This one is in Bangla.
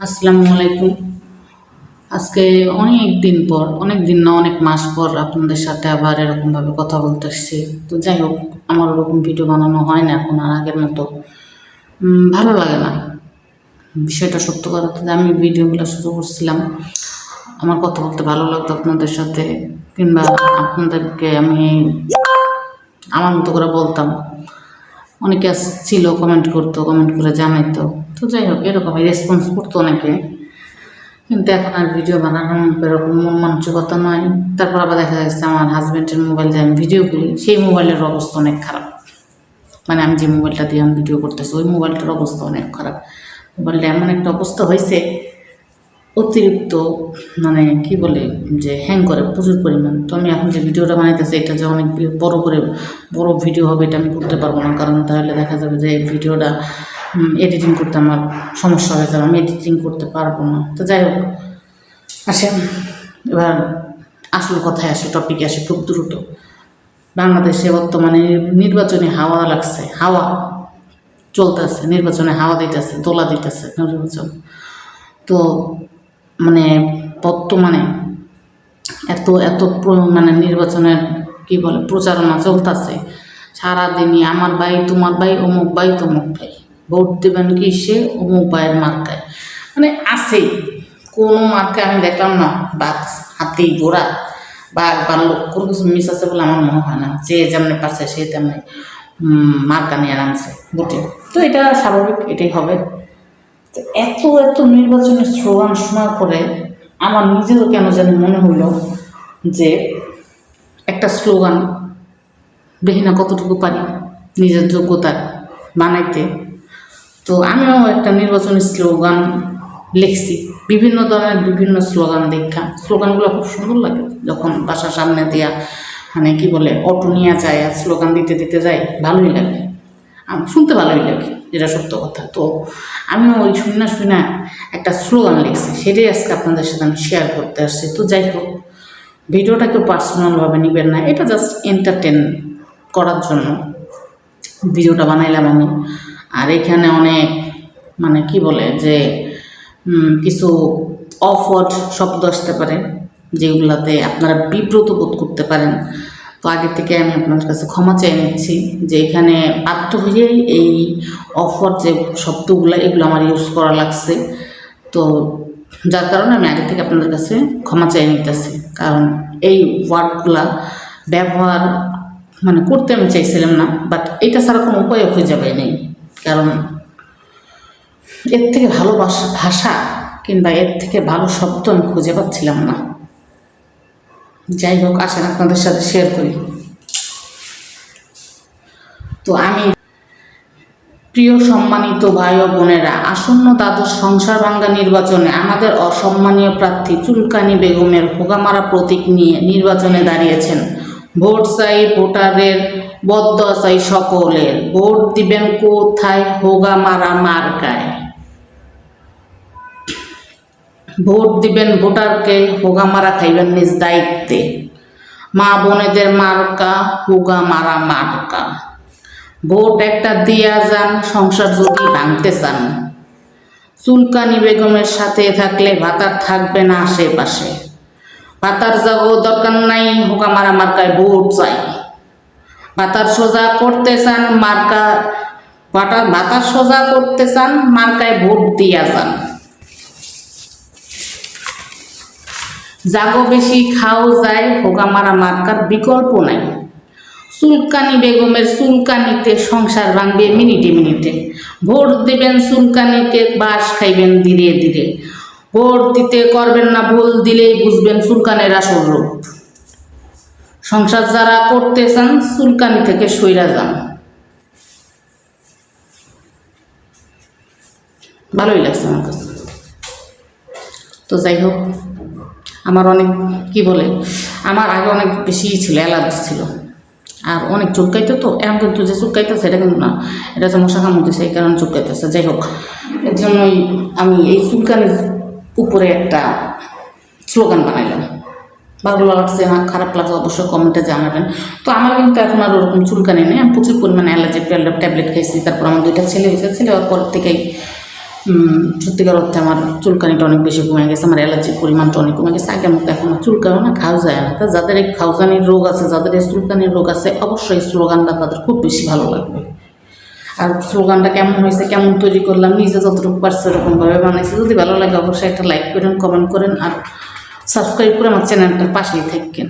আসসালামু আলাইকুম। আজকে অনেক দিন পর, অনেক দিন না অনেক মাস পর আপনাদের সাথে আবার এরকমভাবে কথা বলতে আসছি। তো যাই হোক, আমার ওরকম ভিডিও বানানো হয় না এখন আর আগের মতো। ভালো লাগে না। বিষয়টা সত্য কথা তো যে আমি ভিডিওগুলো শুরু করছিলাম, আমার কথা বলতে ভালো লাগতো আপনাদের সাথে, কিংবা আপনাদেরকে আমি আমার মতো করে বলতাম। অনেকে ছিল কমেন্ট করতো, কমেন্ট করে জানাইতো। তো যাই হোক, এরকমই রেসপন্স করতো অনেকে, কিন্তু এখন আর ভিডিও বানানোর এরকম মন মানসিকতা নয়। তারপর আবার দেখা যাচ্ছে আমার হাজব্যান্ডের মোবাইল দিয়ে আমি ভিডিও করি, সেই মোবাইলের অবস্থা অনেক খারাপ। মানে আমি যে মোবাইলটা দিয়ে আমি ভিডিও করতেছি ওই মোবাইলটার অবস্থা অনেক খারাপ। মোবাইলটা এমন একটা অবস্থা হয়েছে, অতিরিক্ত মানে কি বলে যে হ্যাং করে প্রচুর পরিমাণ। তো আমি এখন যে ভিডিওটা বানাইতেছি এটা যে অনেক বড় করে বড় ভিডিও হবে এটা আমি করতে পারবো না, কারণ তাহলে দেখা যাবে যে ভিডিওটা এডিটিং করতে আমার সমস্যা হয়ে যাবে, আমি এডিটিং করতে পারবো না। তো যাই হোক, আসেন এবার আসল কথায় আসে, টপিকে আসে খুব দ্রুত। বাংলাদেশে বর্তমানে নির্বাচনী হাওয়া লাগছে, হাওয়া চলতেছে, নির্বাচনে হাওয়া দিতেছে, দোলা দিতেছে নির্বাচন। তো মানে বর্তমানে এত এত মানে নির্বাচনের কি বলে প্রচারণা চলতেছে সারাদিনই, আমার ভাই তোমার ভাই, অমুক ভাই তমুক ভাই, ভোট দেবেন কি সে অমুক ভাইয়ের মার্কায়, মানে আছেই। কোনো মার্কায় আমি দেখলাম না বাঘ, হাতি, ঘোড়া, বাঘ, ভাল্লুক কোনো কিছু মিস আছে বলে আমার মনে হয় না। যে যেমনি পারছে সে তেমনি মার্কা নিয়ে নামছে ভোটে। তো এটা স্বাভাবিক, এটাই হবে। তো এত এত নির্বাচনের স্লোগান শোনার পরে আমার নিজেরও কেন যেন মনে হলো যে একটা স্লোগান দেখি না কতটুকু পারি নিজের যোগ্যতা বানাইতে। তো আমিও একটা নির্বাচনী স্লোগান লিখছি, বিভিন্ন ধরনের বিভিন্ন স্লোগান দেখা। স্লোগানগুলো খুব সুন্দর লাগে যখন বাসার সামনে দিয়া মানে কি বলে অটো নিয়ে যায় আর স্লোগান দিতে দিতে যায়, ভালোই লাগে, শুনতে ভালোই লাগে, যেটা সত্য কথা। তো আমিও ওই শুনে একটা স্লোগান লিখছি, সেটাই আজকে আপনাদের সাথে আমি শেয়ার করতে আসছি। তো যাই হোক, ভিডিওটা কেউ পার্সোনালভাবে নেবেন না, এটা জাস্ট এন্টারটেন করার জন্য ভিডিওটা বানাইলাম আমি। আর এখানে অনেক মানে কি বলে যে কিছু অফওয়ার্ড শব্দ আসতে পারে যেগুলাতে আপনারা বিব্রত বোধ করতে পারেন। তো আগে থেকে আমি আপনার কাছে ক্ষমা চেয়ে নিচ্ছি যে এখানে বাধ্য হয়েই এই অফওয়ার্ড যে শব্দগুলো এগুলো আমার ইউজ করা লাগছে। তো যার কারণে আমি আগে থেকে আপনাদের কাছে ক্ষমা চেয়ে নিতেছি, কারণ এই ওয়ার্ডগুলা ব্যবহার মানে করতে আমি চাইছিলাম না, বাট এটা ছাড়া কোনো উপায় খুঁজে পাই নেই। কারণ এর থেকে ভালো ভাষা কিংবা এর থেকে ভালো শব্দ আমি খুঁজে পাচ্ছিলাম না। যাই হোক, আসেন আপনাদের সাথে শেয়ার করি। তো আমি প্রিয় সম্মানিত ভাই ও বোনেরা, আসন্ন দ্বাদশ সংসার ভাঙ্গা নির্বাচনে আমাদের অসম্মানীয় প্রার্থী চুলকানি বেগমের হোগামারা প্রতীক নিয়ে নির্বাচনে দাঁড়িয়েছেন। ভোট চাই ভোটারের, বদদোয়া চাই সকলের, ভোট দিবেন কোথায়? হোগামারা মার্কায়। ভোট দিবেন ভোটারকে, হোগামারা খাইবেন নিজ দায়িত্বে। মা বোনেদের মার্কা হোগামারা মার্কা। ভোট একটা দিয়া যান সংসার যদি ভাঙতে চান। চুলকানি বেগমের সাথে থাকলে ভাতার থাকবে না আশেপাশে। ভাতার যাবো দরকার নাই, হোগামারা মার্কায় ভোট চাই। ভাতার সোজা করতে চান মার্কা, ভাতার সোজা করতে চান মার্কায় ভোট দিয়া যান। জাগো বেশি খাও যায়, হোগামারা মার্কার বিকল্প নাই। চুলকানি বেগমের চুলকানিতে সংসার ভাঙবে মিনিটে মিনিটে। ভোট দেবেন চুলকানিতে, বাস খাইবেন ধীরে ধীরে। ভোট দিতে করবেন না ভুল, দিলেই বুঝবেন চুলকানের আসল রূপ। সংসার যারা করতে চান চুলকানি থেকে সইরা যান। ভালোই লাগছে আমার কাছে। তো যাই হোক, আমার অনেক কি বলে আমার আগে অনেক বেশি ছিল, অ্যালার্জি ছিল, আর অনেক চুলকাইতে। তো এখন কিন্তু যে চুলকাইতেছে এটা কিন্তু না, এটা যে মশা কামড়তেছে এই কারণে চুলকাইতেছে। যাই হোক, এর জন্যই আমি এই চুলকানির উপরে একটা স্লোগান বানাইলাম। ভালো লাগছে না খারাপ লাগছে অবশ্যই কমেন্টে জানাবেন। তো আমার কিন্তু এখন আর ওরকম চুলকানি নেই, আমি প্রচুর পরিমাণে অ্যালার্জি ট্যাবলেট খাইছি। তারপর আমার 2টা ছেলে হয়েছে, ছেলে হওয়ার পর থেকেই সত্যিকার অর্থে আমার চুলকানিটা অনেক বেশি কমে গেছে, আমার অ্যালার্জির পরিমাণটা অনেক কমে গেছে। আগের মতো এখন আমার চুলকানো না, খাওয়া যায় না। তা যাদের এই খাওয়ানির রোগ আছে, যাদের এই চুলকানির রোগ আছে, অবশ্যই স্লোগানটা তাদের খুব বেশি ভালো লাগবে। আর স্লোগানটা কেমন হয়েছে, কেমন তৈরি করলাম, নিজে যতটুকু পারছি ওরকমভাবে বানাইছি। যদি ভালো লাগে অবশ্যই একটা লাইক করেন, কমেন্ট করেন আর সাবস্ক্রাইব করে আমার চ্যানেলটার পাশেই থাকেন।